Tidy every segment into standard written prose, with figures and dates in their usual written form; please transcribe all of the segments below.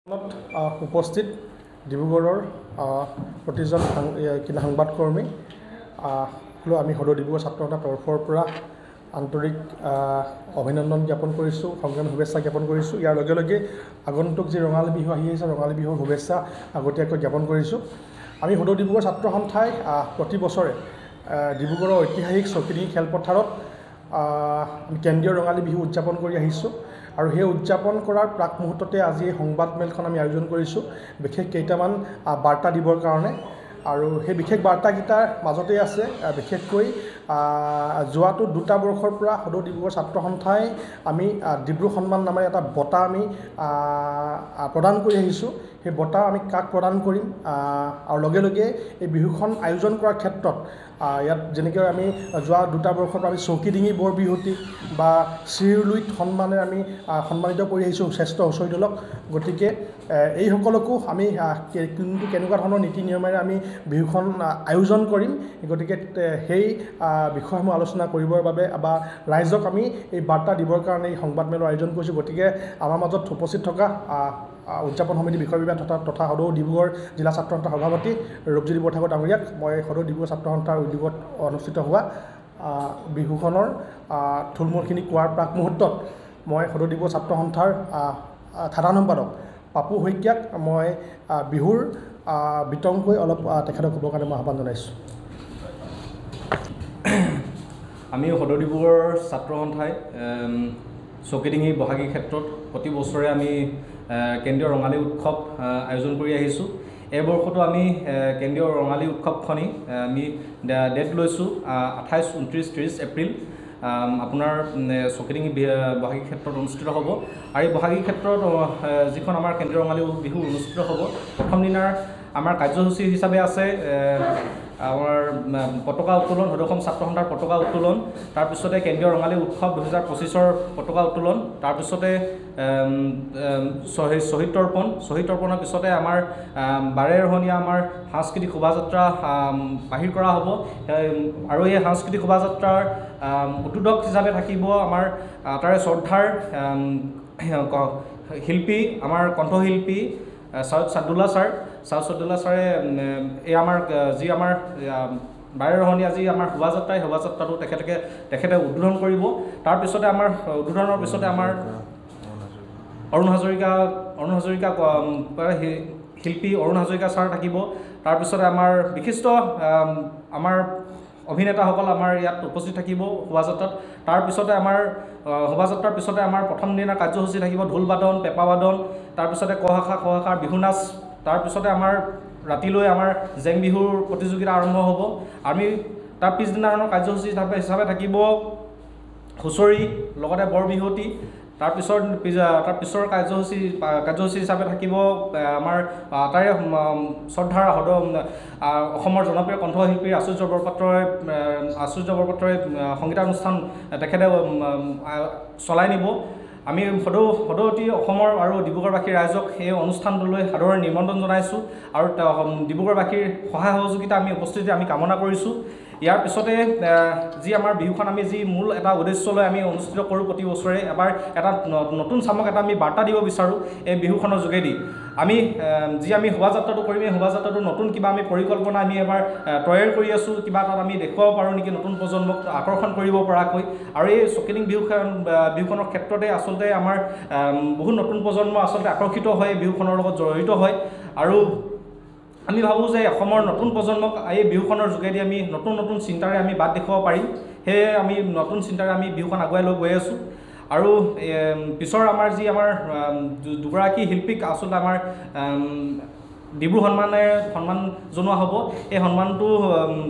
উপস্থিত ডিব্ৰুগড়ৰ প্ৰতিজন সাংবাদকৰ্মী আমি সদৌ ডিব্ৰুগড় ছাত্ৰ সন্থাৰ তৰফৰ পৰা আন্তৰিক অভিনন্দন জ্ঞাপন কৰিছোঁ, সংগ্ৰামী শুভেচ্ছা জ্ঞাপন কৰিছোঁ। ইয়াৰ লগে লগে আগন্তুক যি ৰঙালী বিহু আহি আছে, ৰঙালী বিহুৰ শুভেচ্ছা আগতীয়াকৈ জ্ঞাপন কৰিছোঁ। আমি সদৌ ডিব্ৰুগড় ছাত্ৰ সন্থাই প্ৰতি বছৰে ডিব্ৰুগড়ৰ ঐতিহাসিক চৌকিডিঙি খেলপথাৰত আমি কেন্দ্ৰীয় ৰঙালী বিহু উদযাপন কৰি আহিছোঁ আৰু সেই উদযাপন কৰাৰ প্ৰাক মুহূৰ্ততে আজি এই সংবাদমেলখন আমি আয়োজন কৰিছোঁ বিশেষ কেইটামান বাৰ্তা দিবৰ কাৰণে। আৰু সেই বিশেষ বাৰ্তাকেইটাৰ মাজতে আছে বিশেষকৈ যোৱাটো 2টা বৰ্ষৰ পৰা সদৌ ডিব্ৰুগড় ছাত্ৰ সন্থাই আমি ডিব্ৰু সন্মান নামেৰে এটা বঁটা আমি প্ৰদান কৰি আহিছোঁ। সেই বঁটা আমি কাক প্ৰদান কৰিম আৰু লগে লগে এই বিহুখন আয়োজন কৰাৰ ক্ষেত্ৰত ইয়াত যেনেকৈ আমি যোৱা 2টা বৰ্ষৰ পৰা আমি চৌকিডিঙি বৰ বিহুতি বা চিৰলুইত সন্মানেৰে আমি সন্মানিত কৰি আহিছোঁ শ্ৰেষ্ঠ হুঁচৰি দলক। গতিকে এইসকলকো আমি কেনেকুৱা ধৰণৰ নীতি নিয়মেৰে আমি বিহুখন আয়োজন কৰিম, গতিকে সেই বিষয়সমূহ আলোচনা কৰিবৰ বাবে বা ৰাইজক আমি এই বাৰ্তা দিবৰ কাৰণে এই সংবাদমেলৰ আয়োজন কৰিছোঁ। গতিকে আমাৰ মাজত উপস্থিত থকা উদযাপন সমিতি বিষয় বিভাগ তথা সদৌ ডিব্ৰুগড় জিলা ছাত্ৰ সন্থাৰ সভাপতি ৰূপজ্যোতি বৰঠাকুৰ ডাঙৰীয়াক মই সদৌ ডিব্ৰুগড় ছাত্ৰ সন্থাৰ উদ্যোগত অনুষ্ঠিত হোৱা বিহুখনৰ থুলমূলখিনি কোৱাৰ প্ৰাক মুহূৰ্তত মই সদৌ ডিব্ৰুগড় ছাত্ৰ সন্থাৰ সাধাৰণ সম্পাদক পাপু শইকীয়াক মই বিহুৰ বিতংকৈ অলপ তেখেতক ক'বৰ কাৰণে মই আহ্বান জনাইছোঁ। আমি সদৌ ডিব্ৰুগড় ছাত্ৰ সন্থাই চৌকিডিঙি বহাগী ক্ষেত্ৰত প্ৰতি বছৰে আমি কেন্দ্ৰীয় ৰঙালী উৎসৱ আয়োজন কৰি আহিছোঁ। এই বৰ্ষতো আমি কেন্দ্ৰীয় ৰঙালী উৎসৱখনি আমি ডেট লৈছোঁ 28, 29, 30 এপ্ৰিল আপোনাৰ চৌকিডিঙি বহাগী ক্ষেত্ৰত অনুষ্ঠিত হ'ব। আৰু এই বহাগী ক্ষেত্ৰত যিখন আমাৰ কেন্দ্ৰীয় ৰঙালী বিহু অনুষ্ঠিত হ'ব, প্ৰথম দিনাৰ আমাৰ কাৰ্যসূচী হিচাপে আছে আমাৰ পতাকা উত্তোলন, সদৌ ছাত্ৰ সন্থাৰ পতাকা উত্তোলন, তাৰপিছতে কেন্দ্ৰীয় ৰঙালী উৎসৱ 2025ৰ পতাকা উত্তোলন, তাৰপিছতে শ্বহীদ তৰ্পণৰ পিছতে আমাৰ বাৰেৰহণীয়া আমাৰ সাংস্কৃতিক শোভাযাত্ৰা বাহিৰ কৰা হ'ব। আৰু এই সাংস্কৃতিক শোভাযাত্ৰাৰ উদ্বোধক হিচাপে থাকিব আমাৰ তাৰে শ্ৰদ্ধাৰ শিল্পী, আমাৰ কণ্ঠশিল্পী ছাউদ ছাদুল্লা ছাৰে এই আমাৰ যি আমাৰ বাৰেৰহণীয়া যি আমাৰ শোভাযাত্ৰাটো তেখেতে উদ্বোধন কৰিব। তাৰপিছতে আমাৰ উদ্বোধনৰ পিছতে আমাৰ অৰুণ হাজৰিকা শিল্পী অৰুণ হাজৰিকা ছাৰ থাকিব। তাৰপিছতে আমাৰ বিশিষ্ট আমাৰ অভিনেতাসকল আমাৰ ইয়াত উপস্থিত থাকিব শোভাযাত্ৰাত। তাৰপিছতে আমাৰ শোভাযাত্ৰাৰ পিছতে আমাৰ প্ৰথম দিনা কাৰ্যসূচী থাকিব ঢোল বাদন, পেঁপা বাদন, তাৰপিছতে ক-শাখাৰ বিহু নাচ, তাৰপিছতে আমাৰ ৰাতিলৈ আমাৰ জেং বিহুৰ প্ৰতিযোগিতা আৰম্ভ হ'ব। আমি তাৰ পিছদিনাখনৰ কাৰ্যসূচী হিচাপে থাকিব হুঁচৰি লগতে বৰ বিহুতি। তাৰ পিছৰ কাৰ্যসূচী হিচাপে থাকিব আমাৰ তাৰে শ্ৰদ্ধাৰ অসমৰ জনপ্ৰিয় কণ্ঠশিল্পী আচুৰ্য বৰপাত্ৰই সংগীতানুষ্ঠান তেখেতে চলাই নিব। আমি সদৌতি অসমৰ আৰু ডিব্ৰুগড়বাসী ৰাইজক এই অনুষ্ঠানটোলৈ সাদৰেৰে নিমন্ত্ৰণ জনাইছোঁ আৰু ডিব্ৰুগড়বাসীৰ সহায় সহযোগিতা আমি উপস্থিতি আমি কামনা কৰিছোঁ। ইয়াৰ পিছতে যি আমাৰ বিহুখন আমি যি মূল এটা উদ্দেশ্য লৈ আমি অনুষ্ঠিত কৰোঁ প্ৰতি বছৰে, এবাৰ এটা নতুন চামক এটা আমি বাৰ্তা দিব বিচাৰোঁ এই বিহুখনৰ যোগেদি। আমি শোভাযাত্ৰাটো কৰিম, এই শোভাযাত্ৰাটো নতুন কিবা আমি পৰিকল্পনা আমি এবাৰ তৈয়াৰ কৰি আছোঁ, কিবা তাত আমি দেখুৱাব পাৰোঁ নেকি নতুন প্ৰজন্মক আকৰ্ষণ কৰিব পৰাকৈ। আৰু এই চৌকিডিঙি বিহুখনৰ ক্ষেত্ৰতে আচলতে আমাৰ বহুত নতুন প্ৰজন্ম আচলতে আকৰ্ষিত হয়, বিহুখনৰ লগত জড়িত হয়। আৰু আমি ভাবোঁ যে অসমৰ নতুন প্ৰজন্মক এই বিহুখনৰ যোগেদি আমি নতুন চিন্তাৰে আমি বাট দেখুৱাব পাৰিম। সেয়ে আমি নতুন চিন্তাৰে আমি বিহুখন আগুৱাই লৈ গৈ আছোঁ। আৰু পিছৰ আমাৰ যি আমাৰ দুগৰাকী শিল্পীক আচলতে আমাৰ ডিব্ৰু সন্মান জনোৱা হ'ব। এই সন্মানটো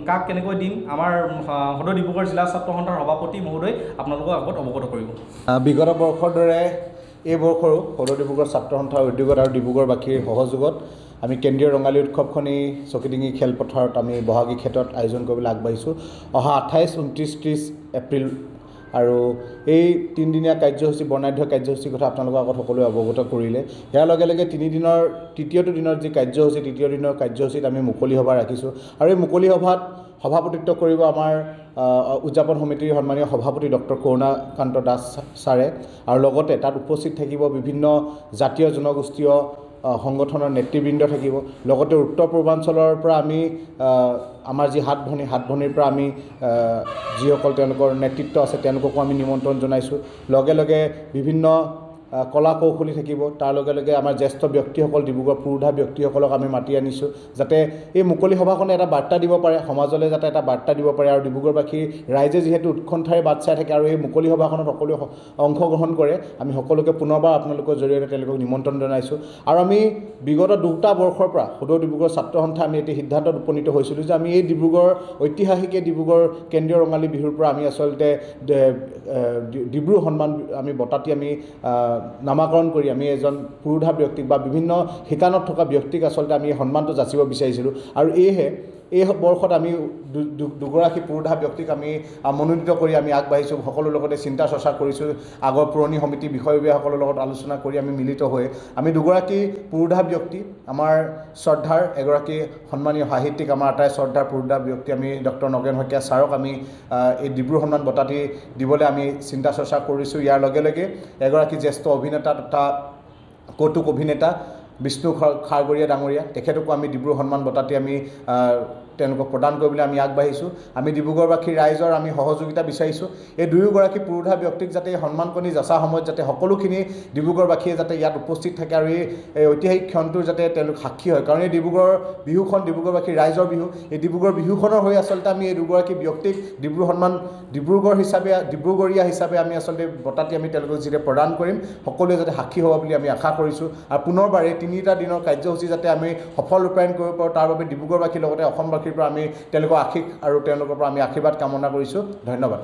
কাক কেনেকৈ দিম আমাৰ সদৌ ডিব্ৰুগড় জিলা ছাত্ৰ সন্থাৰ সভাপতি মহোদয় আপোনালোকৰ আগত অৱগত কৰিব। বিগত বৰ্ষৰ দৰে এই বৰ্ষৰো সদৌ ডিব্ৰুগড় ছাত্ৰ সন্থাৰ উদ্যোগত আৰু ডিব্ৰুগড়বাসীৰ সহযোগত আমি কেন্দ্ৰীয় ৰঙালী উৎসৱখনি চৌকিডিঙি খেলপথাৰত আমি বহাগী ক্ষেত্ৰত আয়োজন কৰিবলৈ আগবাঢ়িছোঁ। অহা 28, 29, 30 এপ্ৰিল আৰু এই 3দিনীয়া কাৰ্যসূচী বৰ্ণাঢ্য কাৰ্যসূচীৰ কথা আপোনালোকৰ আগত সকলোৱে অৱগত কৰিলে। ইয়াৰ লগে লগে তৃতীয় দিনৰ যি কাৰ্যসূচী, তৃতীয় দিনৰ কাৰ্যসূচীত আমি মুকলি সভা ৰাখিছোঁ। আৰু এই মুকলি সভাত সভাপতিত্ব কৰিব আমাৰ উদযাপন সমিতিৰ সন্মানীয় সভাপতি ডক্টৰ কৰুণাকান্ত দাস ছাৰে। আৰু লগতে তাত উপস্থিত থাকিব বিভিন্ন জাতীয় জনগোষ্ঠীয় সংগঠনৰ নেতৃবৃন্দ থাকিব লগতে উত্তৰ পূৰ্বাঞ্চলৰ পৰা আমি আমাৰ যি হাত ভনীৰ পৰা আমি যিসকল তেওঁলোকৰ নেতৃত্ব আছে তেওঁলোককো আমি নিমন্ত্ৰণ জনাইছোঁ লগে লগে বিভিন্ন কলা কৌশলী থাকিব তাৰ লগে লগে আমাৰ জ্যেষ্ঠ ব্যক্তিসকল ডিব্ৰুগড় পুৰোধা ব্যক্তিসকলক আমি মাতি আনিছোঁ যাতে এই মুকলি সভাখনে এটা বাৰ্তা দিব পাৰে সমাজলৈ যাতে এটা বাৰ্তা দিব পাৰে আৰু ডিব্ৰুগড়বাসীৰ ৰাইজে যিহেতু উৎকণ্ঠাৰে বাট চাই থাকে আৰু এই মুকলি সভাখনত সকলোৱে অংশগ্ৰহণ কৰে আমি সকলোকে পুনৰবাৰ আপোনালোকৰ জৰিয়তে তেওঁলোকক নিমন্ত্ৰণ জনাইছোঁ আৰু আমি বিগত 2টা বৰ্ষৰ পৰা সদৌ ডিব্ৰুগড় ছাত্ৰ সন্থাই আমি এটি সিদ্ধান্তত উপনীত হৈছিলোঁ যে আমি এই ডিব্ৰুগড় ঐতিহাসিক ডিব্ৰুগড় কেন্দ্ৰীয় ৰঙালী বিহুৰ পৰা আমি আচলতে ডিব্ৰু সন্মান আমি বঁটাটি আমি নামাকৰণ কৰি আমি এজন পুৰোধা ব্যক্তিক বা বিভিন্ন শিতানত থকা ব্যক্তিক আচলতে আমি সন্মানটো যাচিব বিচাৰিছিলোঁ আৰু এই বৰ্ষত আমি দুগৰাকী পুৰোধা ব্যক্তিক আমি মনোনীত কৰি আমি আগবাঢ়িছোঁ সকলোৰ লগতে চিন্তা চৰ্চা কৰিছোঁ আগৰ পুৰণি সমিতি বিষয়ববীয়াসকলৰ লগত আলোচনা কৰি আমি মিলিত হৈ আমি দুগৰাকী পুৰোধা ব্যক্তি আমাৰ শ্ৰদ্ধাৰ এগৰাকী সন্মানীয় সাহিত্যিক আমাৰ আটাই শ্ৰদ্ধাৰ পুৰোধা ব্যক্তি আমি ডক্টৰ নগেন শইকীয়া ছাৰক আমি এই ডিব্ৰু সন্মান বঁটাটি দিবলৈ আমি চিন্তা চৰ্চা কৰিছোঁ ইয়াৰ লগে লগে এগৰাকী জ্যেষ্ঠ অভিনেতা তথা কৌতুক অভিনেতা বিষ্ণু খাৰগৰীয়া ডাঙৰীয়া তেখেতকো আমি ডিব্ৰু সন্মান বঁটাটি আমি তেওঁলোকক প্ৰদান কৰিবলৈ আমি আগবাঢ়িছোঁ আমি ডিব্ৰুগড়বাসীৰ ৰাইজৰ আমি সহযোগিতা বিচাৰিছোঁ এই দুয়োগৰাকী পুৰোধা ব্যক্তিক যাতে সন্মানকনি যাচা সময়ত যাতে সকলোখিনি ডিব্ৰুগড়বাসীয়ে যাতে ইয়াত উপস্থিত থাকে আৰু এই ঐতিহাসিক ক্ষণটোৰ যাতে তেওঁলোক সাক্ষী হয় কাৰণ এই ডিব্ৰুগড় বিহুখন ডিব্ৰুগড়বাসীৰ ৰাইজৰ বিহু এই ডিব্ৰুগড় বিহুখনৰ হৈ আচলতে আমি এই দুগৰাকী ব্যক্তিক ডিব্ৰুগড়ীয়া হিচাপে আমি আচলতে বঁটাটি আমি তেওঁলোকক যেতিয়া প্ৰদান কৰিম সকলোৱে যাতে সাক্ষী হ'ব বুলি আমি আশা কৰিছোঁ আৰু পুনৰবাৰ এই 3টা দিনৰ কাৰ্যসূচী যাতে আমি সফল ৰূপায়ণ কৰিব পাৰোঁ তাৰ বাবে ডিব্ৰুগড়বাসীৰ লগতে অসমবাসীৰ পৰা আমি তেওঁলোকৰ আশীষ আৰু তেওঁলোকৰ পৰা আমি আশীৰ্বাদ কামনা কৰিছোঁ ধন্যবাদ